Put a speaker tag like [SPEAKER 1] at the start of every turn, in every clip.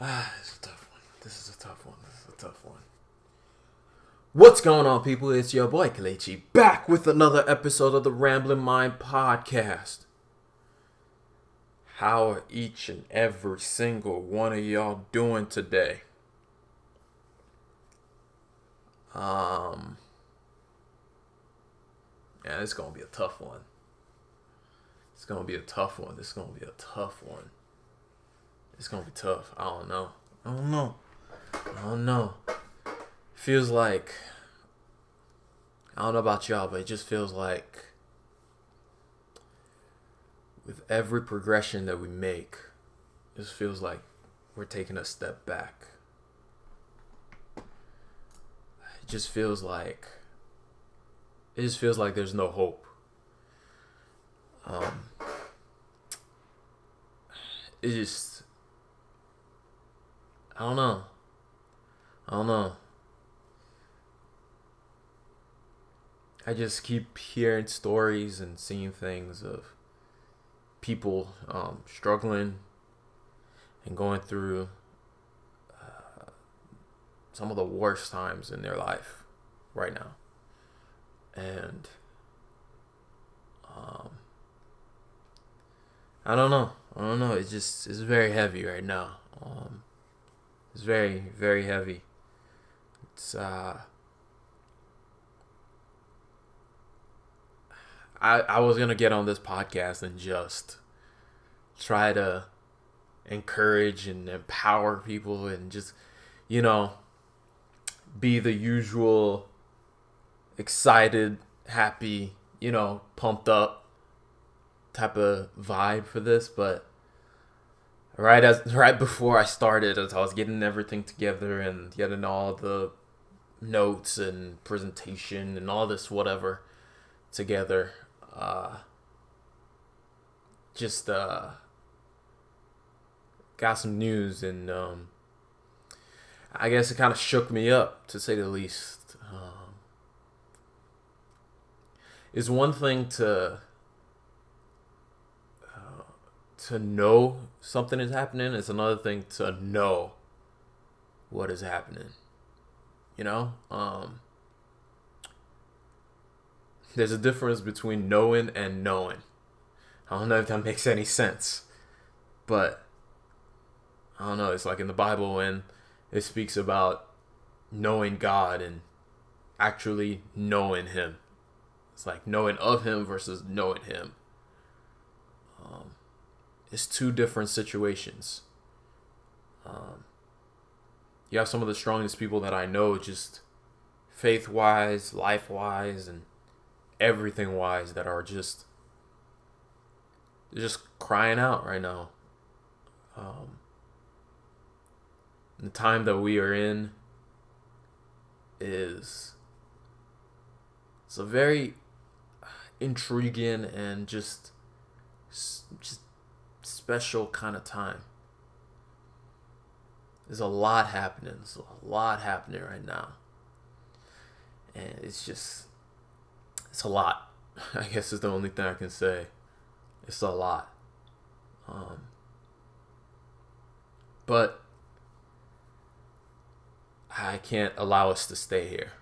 [SPEAKER 1] It's a tough one. This is a tough one. This is a tough one. What's going on, people? It's your boy Kelechi back with another episode of the Rambling Mind podcast. How are each and every single one of y'all doing today? Um, yeah, it's gonna be a tough one. It's gonna be a tough one. It's gonna be a tough one. It's gonna be tough. I don't know. I don't know. I don't know. Feels like, I don't know about y'all, but it just feels like with every progression that we make, it just feels like we're taking a step back. It just feels like there's no hope. Um, it just, I don't know. I don't know. I just keep hearing stories and seeing things of people struggling and going through some of the worst times in their life right now. And I don't know. It's very heavy right now. It's very, very heavy. It's I was gonna get on this podcast and just try to encourage and empower people and just, you know, be the usual excited, happy, pumped up type of vibe for this, but right before I started, as I was getting everything together and getting all the notes and presentation and all this whatever together, just got some news, and I guess it kind of shook me up, to say the least. It's one thing to know something is happening. It's another thing to know what is happening. You know, there's a difference between knowing and knowing. I don't know if that makes any sense, but I don't know. It's like in the Bible when it speaks about knowing God and actually knowing Him. It's like knowing of Him versus knowing Him. It's two different situations. You have some of the strongest people that I know, just faith wise, life wise, and everything wise, that are just, they're just crying out right now. The time that we are in is, it's a very intriguing and just special kind of time. There's a lot happening. There's a lot happening right now. And it's a lot. I guess is the only thing I can say. It's a lot. But I can't allow us to stay here.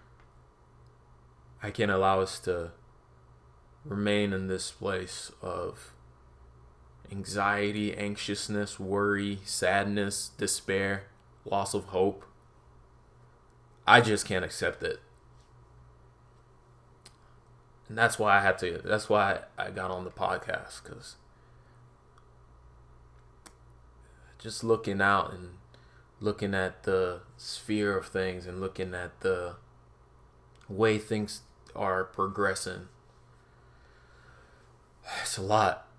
[SPEAKER 1] I can't allow us to remain in this place of anxiety, anxiousness, worry, sadness, despair, loss of hope. I just can't accept it. And that's why I got on the podcast, because just looking out and looking at the sphere of things and looking at the way things are progressing, it's a lot.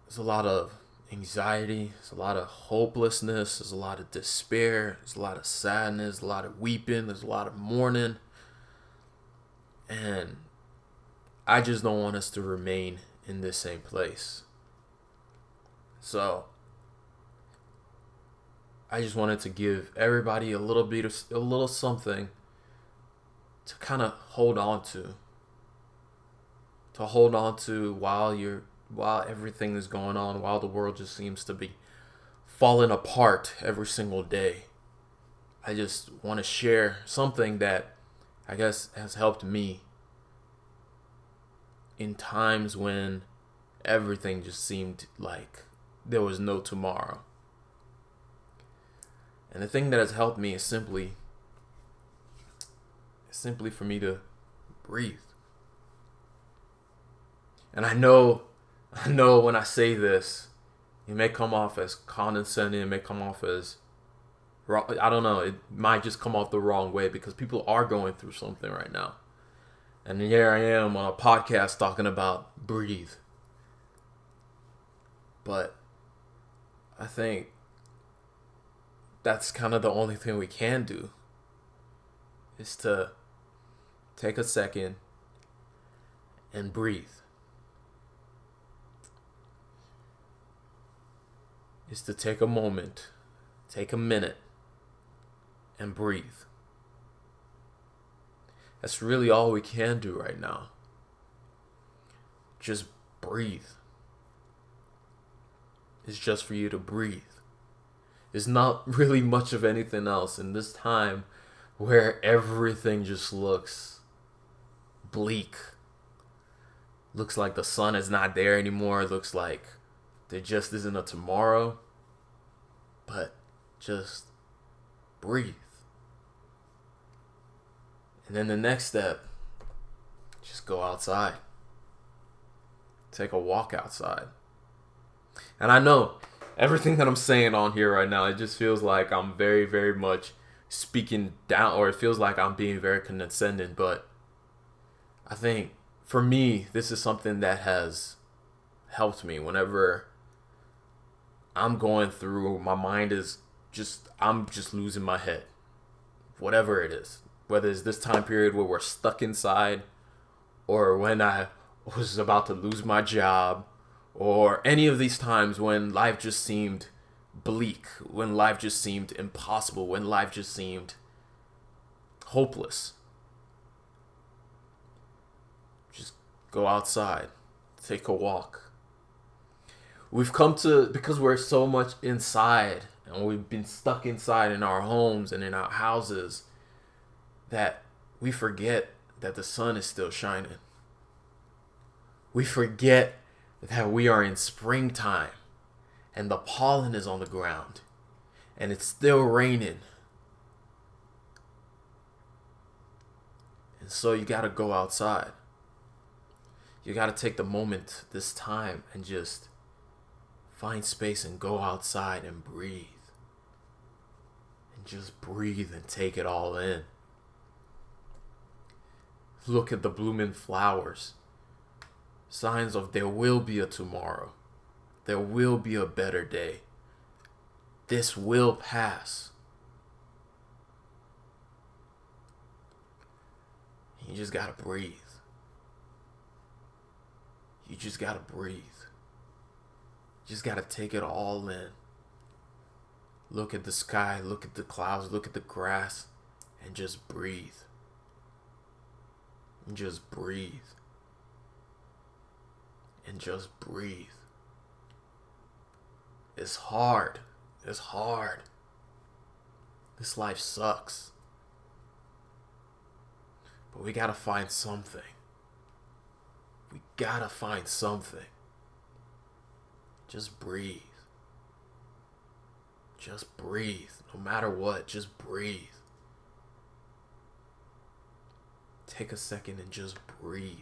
[SPEAKER 1] There's a lot of anxiety, there's a lot of hopelessness, there's a lot of despair, there's a lot of sadness, a lot of weeping, there's a lot of mourning. And I just don't want us to remain in this same place. So I just wanted to give everybody a little something to kind of hold on to. While everything is going on, while the world just seems to be falling apart every single day, I just want to share something that I guess has helped me in times when everything just seemed like there was no tomorrow. And the thing that has helped me is simply for me to breathe. And I know when I say this, it may come off as condescending, it may come off as wrong. I don't know, it might just come off the wrong way because people are going through something right now. And here I am on a podcast talking about breathe. But I think that's kind of the only thing we can do, is to take a second and breathe. Is to take a moment, take a minute, and breathe. That's really all we can do right now. Just breathe. It's just for you to breathe. It's not really much of anything else in this time where everything just looks bleak. Looks like the sun is not there anymore. It looks like there just isn't a tomorrow. But just breathe. And then the next step, just go outside. Take a walk outside. And I know everything that I'm saying on here right now, it just feels like I'm very, very much speaking down, or it feels like I'm being very condescending. But I think for me, this is something that has helped me whenever I'm going through, my mind is I'm just losing my head. Whatever it is. Whether it's this time period where we're stuck inside, or when I was about to lose my job, or any of these times when life just seemed bleak, when life just seemed impossible, when life just seemed hopeless. Just go outside, take a walk. We've come to, because we're so much inside, and we've been stuck inside in our homes and in our houses, that we forget that the sun is still shining. We forget that we are in springtime and the pollen is on the ground and it's still raining. And so you got to go outside. You got to take the moment this time and just find space and go outside and breathe. And just breathe and take it all in. Look at the blooming flowers. Signs of there will be a tomorrow. There will be a better day. This will pass. You just gotta breathe. You just gotta breathe. You just gotta take it all in. Look at the sky, look at the clouds, look at the grass, and just breathe. And just breathe. And just breathe. It's hard. It's hard. This life sucks. But we gotta find something. We gotta find something. Just breathe. Just breathe. No matter what, just breathe. Take a second and just breathe.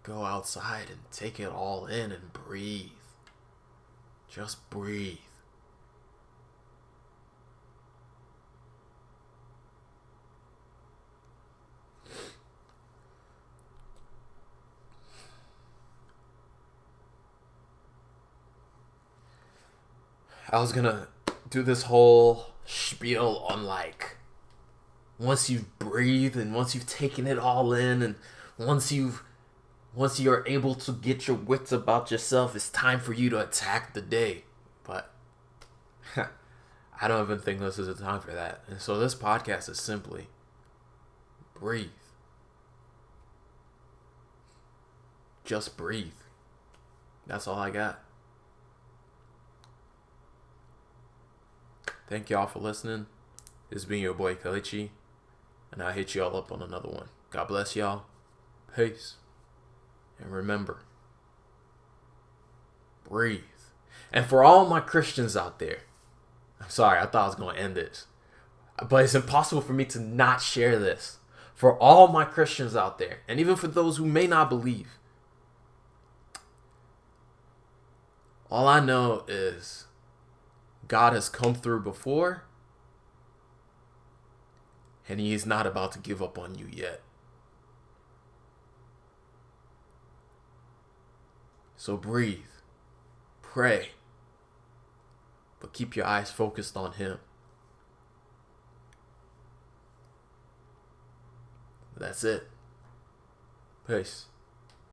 [SPEAKER 1] Go outside and take it all in and breathe. Just breathe. I was gonna do this whole spiel on like, once you've breathed and once you've taken it all in and once you're able to get your wits about yourself, it's time for you to attack the day. But I don't even think this is a time for that. And so this podcast is simply breathe. Just breathe. That's all I got. Thank y'all for listening. This has been your boy Kelechi, and I'll hit y'all up on another one. God bless y'all. Peace. And remember, breathe. And for all my Christians out there, I'm sorry, I thought I was going to end this, but it's impossible for me to not share this. For all my Christians out there, and even for those who may not believe, all I know is God has come through before, and He is not about to give up on you yet. So breathe, pray, but keep your eyes focused on Him. That's it. Peace.